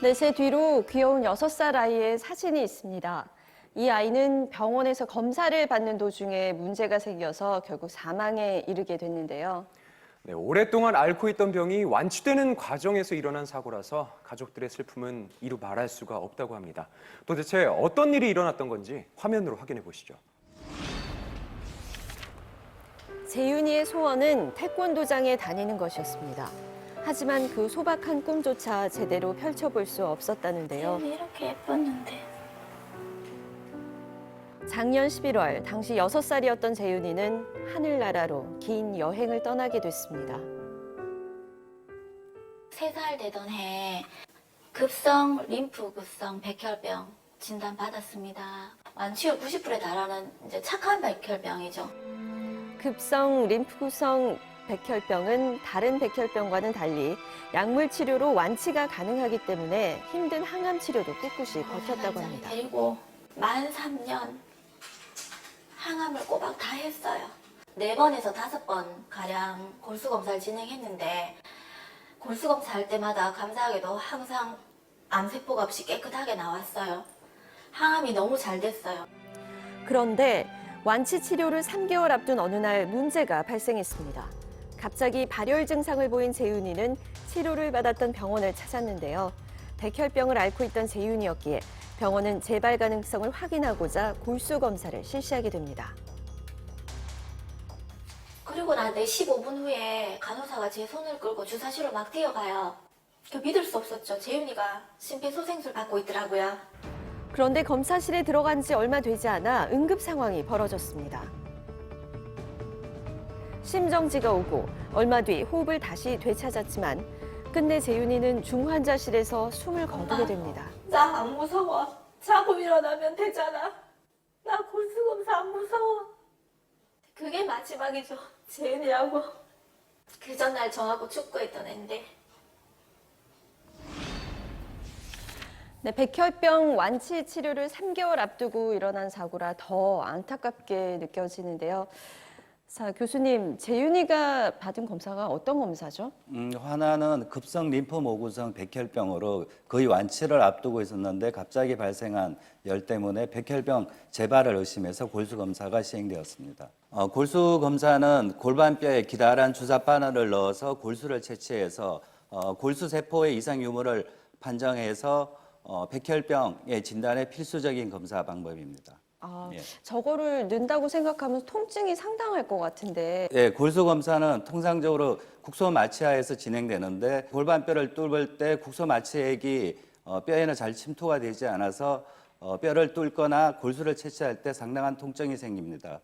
네, 제 뒤로 귀여운 6살 아이의 사진이 있습니다. 이 아이는 병원에서 검사를 받는 도중에 문제가 생겨서 결국 사망에 이르게 됐는데요. 네, 오랫동안 앓고 있던 병이 완치되는 과정에서 일어난 사고라서 가족들의 슬픔은 이루 말할 수가 없다고 합니다. 도대체 어떤 일이 일어났던 건지 화면으로 확인해 보시죠. 재윤이의 소원은 태권도장에 다니는 것이었습니다. 하지만 그 소박한 꿈조차 제대로 펼쳐볼 수 없었다는데요. 재윤이 이렇게 예뻤는데. 작년 11월 당시 6살이었던 재윤이는 하늘나라로 긴 여행을 떠나게 됐습니다. 3살 되던 해에 급성 림프구성 백혈병 진단 받았습니다. 완치율 90%에 달하는 이제 착한 백혈병이죠. 급성 림프구성 백혈병은 다른 백혈병과는 달리 약물 치료로 완치가 가능하기 때문에 힘든 항암 치료도 꿋꿋이 버텼다고 합니다. 데리고 만 3년 항암을 꼬박 다 했어요. 4번에서 5번 가량 골수 검사를 진행했는데 골수 검사할 때마다 감사하게도 항상 암세포가 없이 깨끗하게 나왔어요. 항암이 너무 잘 됐어요. 그런데 완치 치료를 3개월 앞둔 어느 날 문제가 발생했습니다. 갑자기 발열 증상을 보인 재윤이는 치료를 받았던 병원을 찾았는데요. 백혈병을 앓고 있던 재윤이었기에 병원은 재발 가능성을 확인하고자 골수 검사를 실시하게 됩니다. 그리고 난 15분 후에 간호사가 제 손을 끌고 주사실로 막 뛰어가요. 믿을 수 없었죠. 재윤이가 심폐소생술 받고 있더라고요. 그런데 검사실에 들어간 지 얼마 되지 않아 응급 상황이 벌어졌습니다. 심정지가 오고 얼마 뒤 호흡을 다시 되찾았지만 끝내 재윤이는 중환자실에서 숨을 거두게 됩니다. 나 안 무서워. 자고 일어나면 되잖아. 나 골수검사 안 무서워. 그게 마지막이죠. 재윤이하고. 그 전날 저하고 축구했던 앤데. 네, 백혈병 완치 치료를 3개월 앞두고 일어난 사고라 더 안타깝게 느껴지는데요. 자, 교수님, 재윤이가 받은 검사가 어떤 검사죠? 하나는 급성 림프모구성 백혈병으로 거의 완치를 앞두고 있었는데 갑자기 발생한 열 때문에 백혈병 재발을 의심해서 골수 검사가 시행되었습니다. 골수 검사는 골반뼈에 기다란 주사 바늘을 넣어서 골수를 채취해서 골수 세포의 이상 유무를 판정해서 백혈병의 진단에 필수적인 검사 방법입니다. 예. 저거를 넣는다고 생각하면 통증이 상당할 것 같은데. 예, 골수 검사는 통상적으로 국소 마취하에서 진행되는데 골반뼈를 뚫을 때 국소 마취액이 뼈에는 잘 침투가 되지 않아서 뼈를 뚫거나 골수를 채취할 때 상당한 통증이 생깁니다.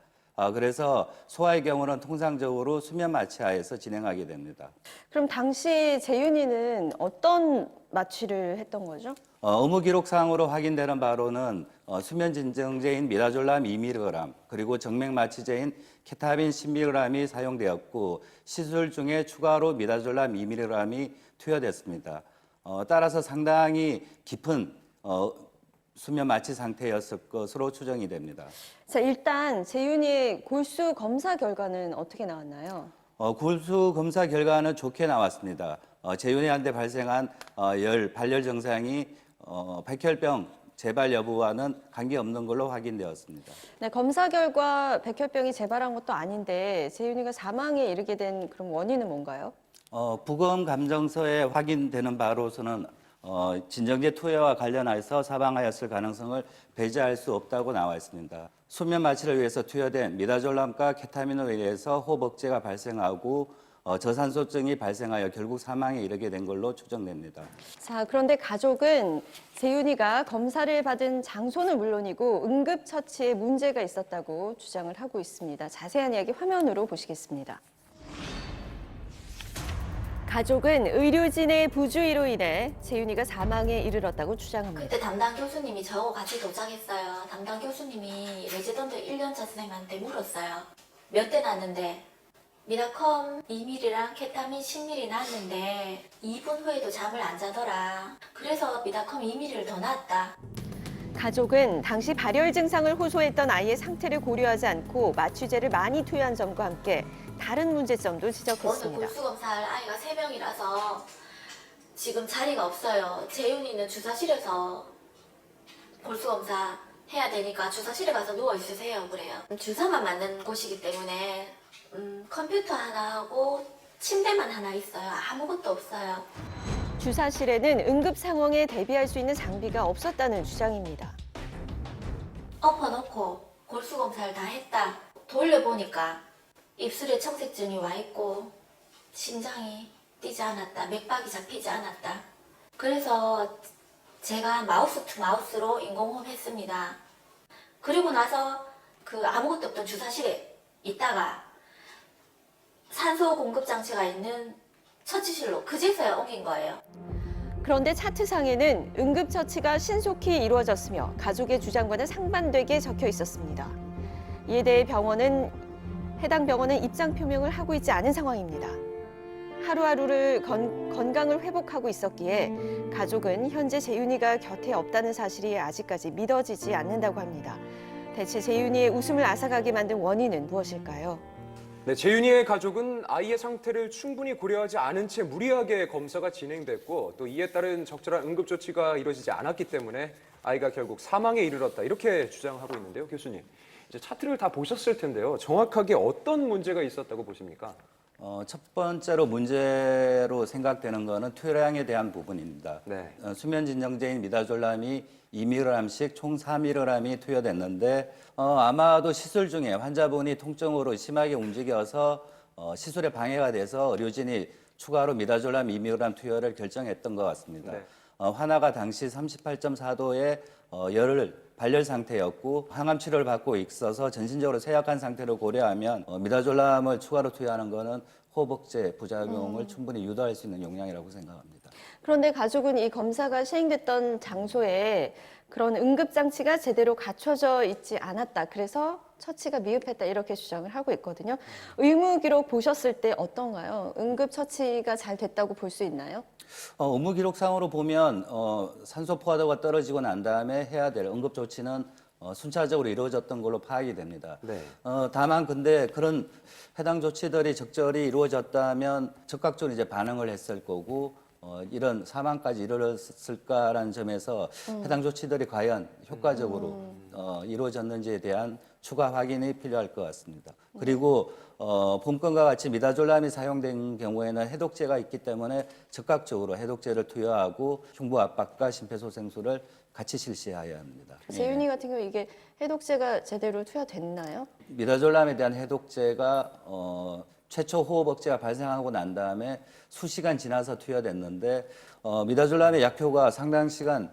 그래서 소아의 경우는 통상적으로 수면 마취하에서 진행하게 됩니다. 그럼 당시 재윤이는 어떤 마취를 했던 거죠? 의무 기록상으로 확인되는 바로는 수면 진정제인 미다졸람 2mg 그리고 정맥 마취제인 케타민 10mg이 사용되었고 시술 중에 추가로 미다졸람 2mg이 투여됐습니다. 따라서 상당히 깊은 수면 마취 상태였을 것으로 추정이 됩니다. 자, 일단 재윤이의 골수 검사 결과는 어떻게 나왔나요? 골수 검사 결과는 좋게 나왔습니다. 재윤이한테 발생한 발열 증상이 백혈병 재발 여부와는 관계없는 걸로 확인되었습니다. 네, 검사 결과 백혈병이 재발한 것도 아닌데 재윤이가 사망에 이르게 된 그런 원인은 뭔가요? 부검 감정서에 확인되는 바로서는 진정제 투여와 관련해서 사망하였을 가능성을 배제할 수 없다고 나와 있습니다. 수면 마취를 위해서 투여된 미다졸람과 케타민에 의해서 호흡 억제가 발생하고 저산소증이 발생하여 결국 사망에 이르게 된 걸로 추정됩니다. 자, 그런데 가족은 재윤이가 검사를 받은 장소는 물론이고 응급처치에 문제가 있었다고 주장을 하고 있습니다. 자세한 이야기 화면으로 보시겠습니다. 가족은 의료진의 부주의로 인해 재윤이가 사망에 이르렀다고 주장합니다. 그때 담당 교수님이 저하고 같이 도착했어요. 담당 교수님이 레지던트 1년차 선생님한테 물었어요. 몇 대 났는데 미다컴 2mg랑 케타민 10mg 났는데 2분 후에도 잠을 안 자더라. 그래서 미다컴 2mg를 더 놨다. 가족은 당시 발열 증상을 호소했던 아이의 상태를 고려하지 않고 마취제를 많이 투여한 점과 함께 다른 문제점도 오늘 지적했습니다. 골수 검사할 아이가 3명이라서 지금 자리가 없어요. 재윤이는 주사실에서 골수검사 해야 되니까 주사실에 가서 누워 있으세요. 그래요. 주사만 맞는 곳이기 때문에 컴퓨터 하나 하고 침대만 하나 있어요. 아무것도 없어요. 주사실에는 응급 상황에 대비할 수 있는 장비가 없었다는 주장입니다. 엎어놓고 골수검사를 다 했다. 돌려보니까 입술에 청색증이 와 있고 심장이 뛰지 않았다. 맥박이 잡히지 않았다. 그래서 제가 마우스 투 마우스로 인공호흡 했습니다. 그리고 나서 그 아무것도 없던 주사실에 있다가 산소 공급 장치가 있는 처치실로 그제서야 옮긴 거예요. 그런데 차트상에는 응급처치가 신속히 이루어졌으며 가족의 주장과는 상반되게 적혀 있었습니다. 이에 대해 해당 병원은 입장 표명을 하고 있지 않은 상황입니다. 하루하루를 건강을 회복하고 있었기에 가족은 현재 재윤이가 곁에 없다는 사실이 아직까지 믿어지지 않는다고 합니다. 대체 재윤이의 웃음을 앗아가게 만든 원인은 무엇일까요? 네, 재윤이의 가족은 아이의 상태를 충분히 고려하지 않은 채 무리하게 검사가 진행됐고 또 이에 따른 적절한 응급조치가 이루어지지 않았기 때문에 아이가 결국 사망에 이르렀다 이렇게 주장하고 있는데요. 교수님, 이제 차트를 다 보셨을 텐데요. 정확하게 어떤 문제가 있었다고 보십니까? 첫 번째로 문제로 생각되는 것은 투여량에 대한 부분입니다. 네. 수면 진정제인 미다졸람이 2mg씩 총 4mg이 투여됐는데 아마도 시술 중에 환자분이 통증으로 심하게 움직여서 시술에 방해가 돼서 의료진이 추가로 미다졸람 2mg 투여를 결정했던 것 같습니다. 네. 환아가 당시 38.4도의 발열 상태였고 항암 치료를 받고 있어서 전신적으로 쇠약한 상태를 고려하면 미다졸람을 추가로 투여하는 것은 호흡억제 부작용을 충분히 유도할 수 있는 용량이라고 생각합니다. 그런데 가족은 이 검사가 시행됐던 장소에 그런 응급장치가 제대로 갖춰져 있지 않았다. 그래서 처치가 미흡했다. 이렇게 주장을 하고 있거든요. 의무기록 보셨을 때 어떤가요? 응급처치가 잘 됐다고 볼 수 있나요? 의무 기록상으로 보면 산소 포화도가 떨어지고 난 다음에 해야 될 응급 조치는 순차적으로 이루어졌던 걸로 파악이 됩니다. 네. 다만 근데 그런 해당 조치들이 적절히 이루어졌다면 적극적으로 이제 반응을 했을 거고 이런 사망까지 이르렀을까라는 점에서 해당 조치들이 과연 효과적으로 이루어졌는지에 대한 추가 확인이 필요할 것 같습니다. 그리고 본건과 같이 미다졸람이 사용된 경우에는 해독제가 있기 때문에 적극적으로 해독제를 투여하고 흉부 압박과 심폐소생술을 같이 실시해야 합니다. 재윤이 같은 경우 이게 해독제가 제대로 투여됐나요? 미다졸람에 대한 해독제가 최초 호흡 억제가 발생하고 난 다음에 수시간 지나서 투여됐는데 미다졸람의 약효가 상당 시간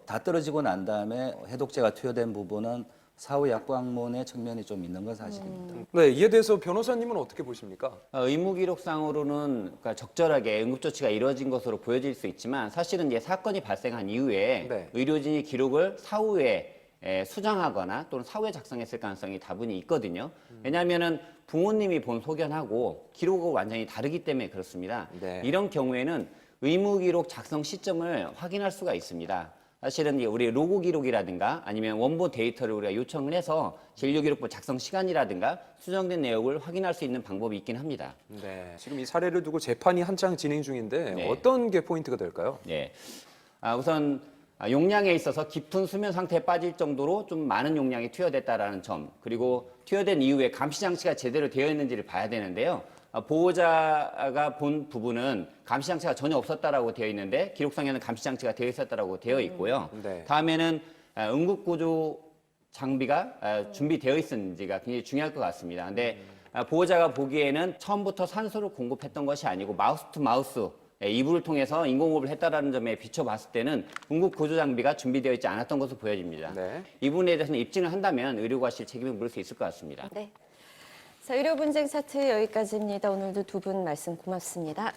다 떨어지고 난 다음에 해독제가 투여된 부분은 사후 약광문의 측면이 좀 있는 건 사실입니다. 네, 이에 대해서 변호사님은 어떻게 보십니까? 의무 기록상으로는 그러니까 적절하게 응급조치가 이루어진 것으로 보여질 수 있지만 사실은 이제 사건이 발생한 이후에 네. 의료진이 기록을 사후에 수정하거나 또는 사후에 작성했을 가능성이 다분히 있거든요. 왜냐하면은 부모님이 본 소견하고 기록은 완전히 다르기 때문에 그렇습니다. 네. 이런 경우에는 의무 기록 작성 시점을 확인할 수가 있습니다. 사실은 우리 로고 기록이라든가 아니면 원본 데이터를 우리가 요청을 해서 진료기록부 작성 시간이라든가 수정된 내역을 확인할 수 있는 방법이 있긴 합니다. 네. 지금 이 사례를 두고 재판이 한창 진행 중인데 네. 어떤 게 포인트가 될까요? 네. 우선 용량에 있어서 깊은 수면 상태에 빠질 정도로 좀 많은 용량이 투여됐다라는 점, 그리고 투여된 이후에 감시 장치가 제대로 되어 있는지를 봐야 되는데요. 보호자가 본 부분은 감시 장치가 전혀 없었다라고 되어 있는데 기록상에는 감시 장치가 되어 있었다라고 되어 있고요. 네. 다음에는 응급구조 장비가 준비되어 있었는지가 굉장히 중요할 것 같습니다. 근데 보호자가 보기에는 처음부터 산소를 공급했던 것이 아니고 마우스 투 마우스 이불을 통해서 인공호흡을 했다라는 점에 비춰봤을 때는 응급구조 장비가 준비되어 있지 않았던 것으로 보여집니다. 네. 이 부분에 대해서는 입증을 한다면 의료과실 책임을 물을 수 있을 것 같습니다. 네. 자, 의료 분쟁 차트 여기까지입니다. 오늘도 두 분 말씀 고맙습니다.